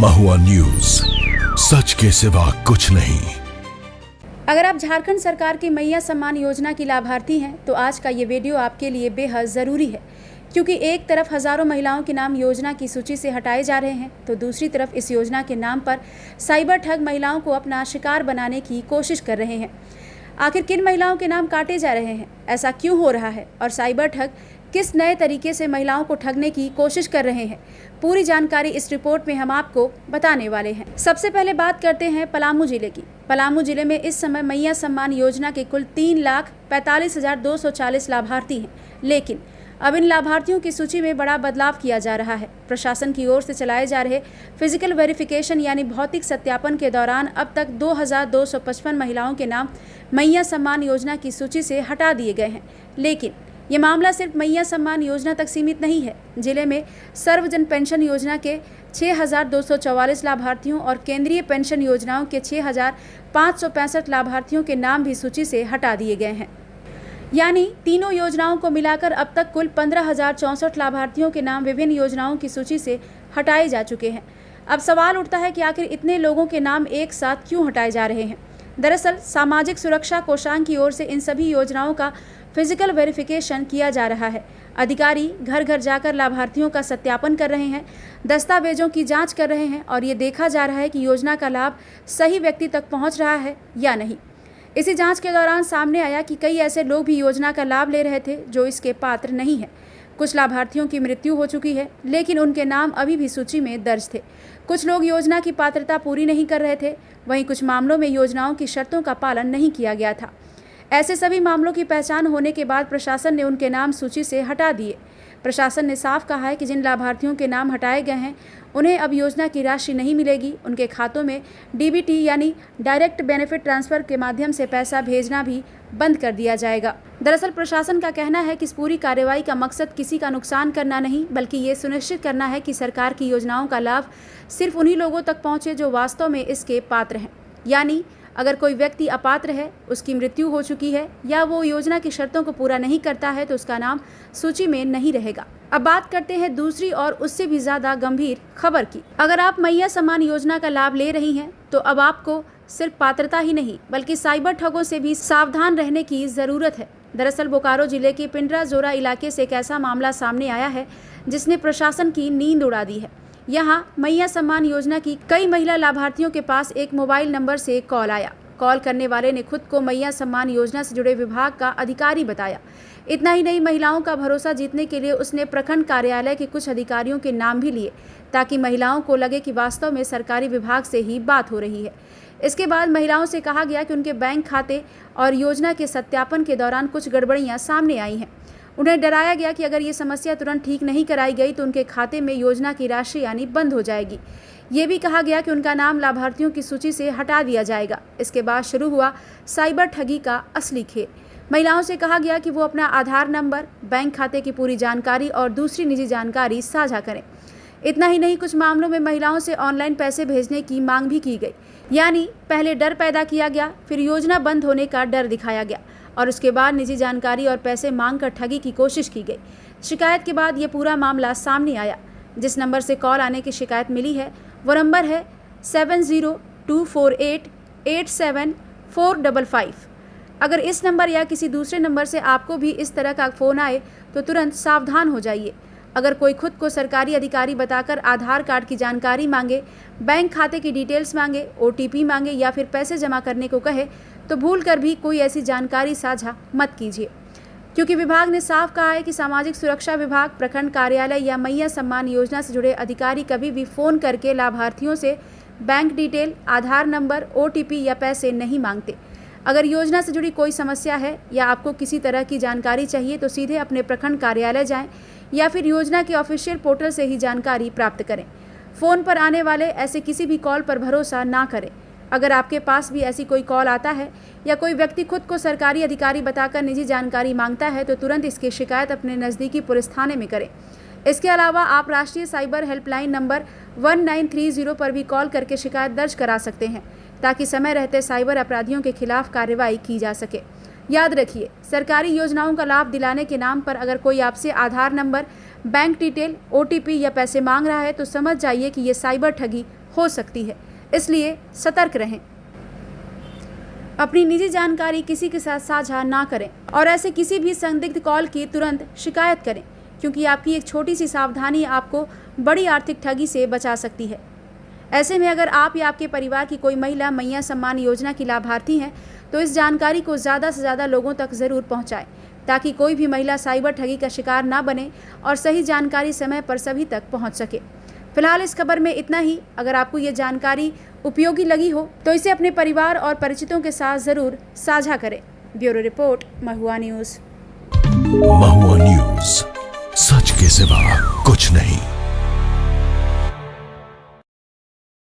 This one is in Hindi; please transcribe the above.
महुआ न्यूज, सच के सिवा कुछ नहीं। अगर आप झारखंड सरकार की मैया सम्मान योजना की लाभार्थी हैं तो आज का ये वीडियो आपके लिए बेहद ज़रूरी है, क्योंकि एक तरफ हज़ारों महिलाओं के नाम योजना की सूची से हटाए जा रहे हैं तो दूसरी तरफ इस योजना के नाम पर साइबर ठग महिलाओं को अपना शिकार बनाने की कोशिश कर रहे हैं। आखिर किन महिलाओं के नाम काटे जा रहे हैं, ऐसा क्यों हो रहा है और साइबर ठग किस नए तरीके से महिलाओं को ठगने की कोशिश कर रहे हैं, पूरी जानकारी इस रिपोर्ट में हम आपको बताने वाले हैं। सबसे पहले बात करते हैं पलामू जिले की। पलामू जिले में इस समय मैया सम्मान योजना के कुल 3,45,240 लाभार्थी हैं, लेकिन अब इन लाभार्थियों की सूची में बड़ा बदलाव किया जा रहा है। प्रशासन की ओर से चलाए जा रहे फिजिकल वेरिफिकेशन यानी भौतिक सत्यापन के दौरान अब तक 2,255 महिलाओं के नाम मैया सम्मान योजना की सूची से हटा दिए गए हैं। लेकिन ये मामला सिर्फ मैया सम्मान योजना तक सीमित नहीं है। जिले में सर्वजन पेंशन योजना के 6,244 लाभार्थियों और केंद्रीय पेंशन योजनाओं के 6,565 लाभार्थियों के नाम भी सूची से हटा दिए गए हैं। यानी तीनों योजनाओं को मिलाकर अब तक कुल 15,064 लाभार्थियों के नाम विभिन्न योजनाओं की सूची से हटाए जा चुके हैं। अब सवाल उठता है कि आखिर इतने लोगों के नाम एक साथ क्यों हटाए जा रहे हैं। दरअसल सामाजिक सुरक्षा कोषांग की ओर से इन सभी योजनाओं का फिजिकल वेरिफिकेशन किया जा रहा है। अधिकारी घर घर जाकर लाभार्थियों का सत्यापन कर रहे हैं, दस्तावेजों की जांच कर रहे हैं और ये देखा जा रहा है कि योजना का लाभ सही व्यक्ति तक पहुंच रहा है या नहीं। इसी जांच के दौरान सामने आया कि कई ऐसे लोग भी योजना का लाभ ले रहे थे जो इसके पात्र नहीं है। कुछ लाभार्थियों की मृत्यु हो चुकी है, लेकिन उनके नाम अभी भी सूची में दर्ज थे। कुछ लोग योजना की पात्रता पूरी नहीं कर रहे थे, वहीं कुछ मामलों में योजनाओं की शर्तों का पालन नहीं किया गया था। ऐसे सभी मामलों की पहचान होने के बाद प्रशासन ने उनके नाम सूची से हटा दिए। प्रशासन ने साफ कहा है कि जिन लाभार्थियों के नाम हटाए गए हैं उन्हें अब योजना की राशि नहीं मिलेगी। उनके खातों में डीबीटी यानी डायरेक्ट बेनिफिट ट्रांसफर के माध्यम से पैसा भेजना भी बंद कर दिया जाएगा। दरअसल प्रशासन का कहना है कि इस पूरी कार्रवाई का मकसद किसी का नुकसान करना नहीं, बल्कि ये सुनिश्चित करना है कि सरकार की योजनाओं का लाभ सिर्फ उन्हीं लोगों तक पहुँचे जो वास्तव में इसके पात्र हैं। यानी अगर कोई व्यक्ति अपात्र है, उसकी मृत्यु हो चुकी है या वो योजना की शर्तों को पूरा नहीं करता है तो उसका नाम सूची में नहीं रहेगा। अब बात करते हैं दूसरी और उससे भी ज्यादा गंभीर खबर की। अगर आप मैया सम्मान योजना का लाभ ले रही हैं तो अब आपको सिर्फ पात्रता ही नहीं बल्कि साइबर ठगों से भी सावधान रहने की जरूरत है। दरअसल बोकारो जिले के पिंडरा जोरा इलाके से एक ऐसा मामला सामने आया है जिसने प्रशासन की नींद उड़ा दी है। यहाँ मैया सम्मान योजना की कई महिला लाभार्थियों के पास एक मोबाइल नंबर से कॉल आया। कॉल करने वाले ने खुद को मैया सम्मान योजना से जुड़े विभाग का अधिकारी बताया। इतना ही नहीं, महिलाओं का भरोसा जीतने के लिए उसने प्रखंड कार्यालय के कुछ अधिकारियों के नाम भी लिए ताकि महिलाओं को लगे कि वास्तव में सरकारी विभाग से ही बात हो रही है। इसके बाद महिलाओं से कहा गया कि उनके बैंक खाते और योजना के सत्यापन के दौरान कुछ गड़बड़ियां सामने आई हैं। उन्हें डराया गया कि अगर ये समस्या तुरंत ठीक नहीं कराई गई तो उनके खाते में योजना की राशि यानी बंद हो जाएगी। ये भी कहा गया कि उनका नाम लाभार्थियों की सूची से हटा दिया जाएगा। इसके बाद शुरू हुआ साइबर ठगी का असली खेल। महिलाओं से कहा गया कि वो अपना आधार नंबर, बैंक खाते की पूरी जानकारी और दूसरी निजी जानकारी साझा करें। इतना ही नहीं, कुछ मामलों में महिलाओं से ऑनलाइन पैसे भेजने की मांग भी की गई। यानी पहले डर पैदा किया गया, फिर योजना बंद होने का डर दिखाया गया और उसके बाद निजी जानकारी और पैसे मांगकर ठगी की कोशिश की गई। शिकायत के बाद ये पूरा मामला सामने आया। जिस नंबर से कॉल आने की शिकायत मिली है वो नंबर है 7024887455। अगर इस नंबर या किसी दूसरे नंबर से आपको भी इस तरह का फ़ोन आए तो तुरंत सावधान हो जाइए। अगर कोई खुद को सरकारी अधिकारी बताकर आधार कार्ड की जानकारी मांगे, बैंक खाते की डिटेल्स मांगे, OTP मांगे या फिर पैसे जमा करने को कहे तो भूल कर भी कोई ऐसी जानकारी साझा मत कीजिए, क्योंकि विभाग ने साफ कहा है कि सामाजिक सुरक्षा विभाग, प्रखंड कार्यालय या मैया सम्मान योजना से जुड़े अधिकारी कभी भी फ़ोन करके लाभार्थियों से बैंक डिटेल, आधार नंबर, OTP या पैसे नहीं मांगते। अगर योजना से जुड़ी कोई समस्या है या आपको किसी तरह की जानकारी चाहिए तो सीधे अपने प्रखंड कार्यालय जाएं या फिर योजना के ऑफिशियल पोर्टल से ही जानकारी प्राप्त करें। फ़ोन पर आने वाले ऐसे किसी भी कॉल पर भरोसा ना करें। अगर आपके पास भी ऐसी कोई कॉल आता है या कोई व्यक्ति खुद को सरकारी अधिकारी बताकर निजी जानकारी मांगता है तो तुरंत इसकी शिकायत अपने नज़दीकी पुलिस थाने में करें। इसके अलावा आप राष्ट्रीय साइबर हेल्पलाइन नंबर 1930 पर भी कॉल करके शिकायत दर्ज करा सकते हैं ताकि समय रहते साइबर अपराधियों के खिलाफ कार्रवाई की जा सके। याद रखिए, सरकारी योजनाओं का लाभ दिलाने के नाम पर अगर कोई आपसे आधार नंबर, बैंक डिटेल, OTP या पैसे मांग रहा है तो समझ जाइए कि ये साइबर ठगी हो सकती है, इसलिए सतर्क रहें। अपनी निजी जानकारी किसी के साथ साझा ना करें और ऐसे किसी भी संदिग्ध कॉल की तुरंत शिकायत करें, क्योंकि आपकी एक छोटी सी सावधानी आपको बड़ी आर्थिक ठगी से बचा सकती है। ऐसे में अगर आप या आपके परिवार की कोई महिला मैया सम्मान योजना की लाभार्थी हैं, तो इस जानकारी को ज़्यादा से ज़्यादा लोगों तक ज़रूर पहुंचाएं, ताकि कोई भी महिला साइबर ठगी का शिकार ना बने और सही जानकारी समय पर सभी तक पहुंच सके। फिलहाल इस खबर में इतना ही। अगर आपको ये जानकारी उपयोगी लगी हो तो इसे अपने परिवार और परिचितों के साथ ज़रूर साझा करें। ब्यूरो रिपोर्ट, महुआ न्यूज़। महुआ न्यूज, सच के सिवा कुछ नहीं।